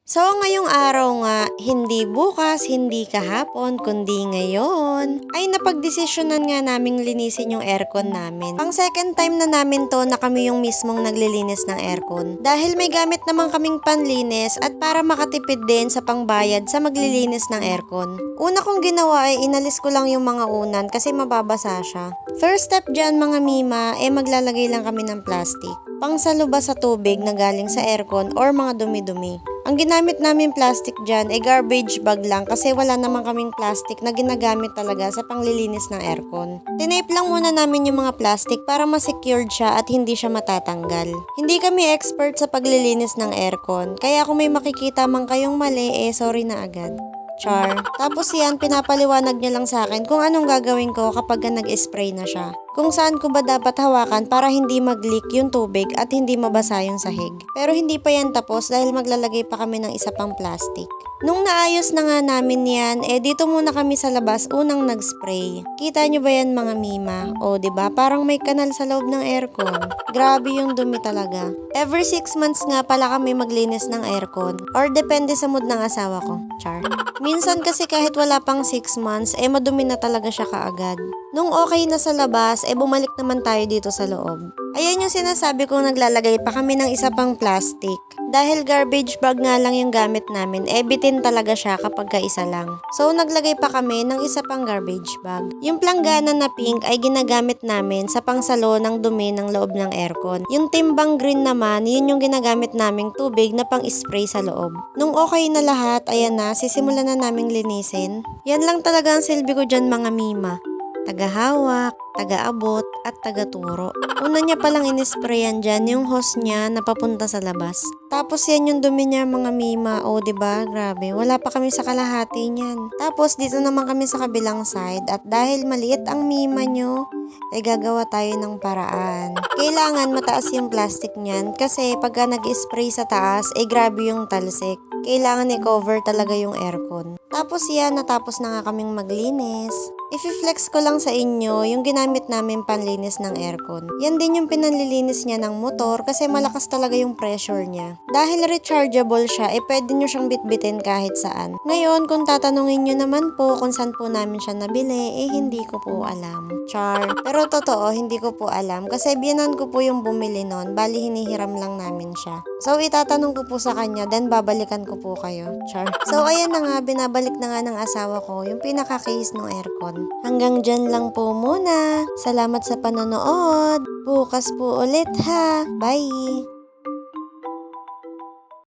So, ngayong araw nga, hindi bukas, hindi kahapon, kundi ngayon, ay napagdesisyonan nga naming linisin yung aircon namin. Pang second time na namin to na kami yung mismong naglilinis ng aircon. Dahil may gamit naman kaming panlinis at para makatipid din sa pangbayad sa maglilinis ng aircon. Una kong ginawa ay inalis ko lang yung mga unan kasi mababasa siya. First step dyan mga mima, maglalagay lang kami ng plastic. Pang saluba sa tubig na galing sa aircon or mga dumi-dumi. Ang ginamit namin plastic dyan ay garbage bag lang kasi wala naman kaming plastic na ginagamit talaga sa panglilinis ng aircon. Tinape lang muna namin yung mga plastic para ma-secured siya at hindi siya matatanggal. Hindi kami expert sa paglilinis ng aircon, kaya kung may makikita man kayong mali, sorry na agad. Char. Tapos yan, pinapaliwanag niya lang sa akin kung anong gagawin ko kapag nag-spray na siya. Kung saan ko ba dapat hawakan para hindi mag-leak yung tubig at hindi mabasa yung sahig. Pero hindi pa yan tapos dahil maglalagay pa kami ng isa pang plastic. Nung naayos na nga namin yan, dito muna kami sa labas unang nag-spray. Kita nyo ba yan mga mima? O diba, parang may kanal sa loob ng aircon. Grabe yung dumi talaga. Every 6 months nga pala kami maglinis ng aircon. Or depende sa mood ng asawa ko. Char. Minsan kasi kahit wala pang 6 months, madumi na talaga siya kaagad. Nung okay na sa labas, bumalik naman tayo dito sa loob. Ayan yung sinasabi kong naglalagay pa kami ng isa pang plastic. Dahil garbage bag nga lang yung gamit namin, bitin talaga siya kapag kaisa lang. So naglagay pa kami ng isa pang garbage bag. Yung planggana na pink ay ginagamit namin sa pangsalo ng dumi ng loob ng aircon. Yung timbang green naman, yun yung ginagamit naming tubig na pang-spray sa loob. Nung okay na lahat, ayan na, sisimulan na naming linisin. Yan lang talaga ang silbi ko dyan mga mima. Tagahawak, taga-abot, at taga-turo. Una niya palang inisprayan dyan yung hose niya na papunta sa labas. Tapos yan yung dumi niya mga mima. O diba? Grabe. Wala pa kami sa kalahati niyan. Tapos dito naman kami sa kabilang side. At dahil maliit ang mima nyo, gagawa tayo ng paraan. Kailangan mataas yung plastic niyan kasi pagka nag-spray sa taas, grabe yung talsik. Kailangan i-cover talaga yung aircon. Tapos yan, natapos na nga kaming maglinis. I-flex ko lang sa inyo yung ginamit namin panlinis ng aircon. Yan din yung pinanlilinis niya ng motor kasi malakas talaga yung pressure niya. Dahil rechargeable siya, pwede nyo siyang bitbitin kahit saan. Ngayon, kung tatanungin nyo naman po kung saan po namin siya nabili, hindi ko po alam. Char. Pero totoo, hindi ko po alam kasi biyanan ko po yung bumili nun, bali hinihiram lang namin siya. So, itatanong ko po sa kanya, then babalikan ko po kayo. Char. So, ayan na nga, binabalik na nga ng asawa ko yung pinaka-case ng aircon. Hanggang dyan lang po muna. Salamat sa panonood. Bukas po ulit ha. Bye!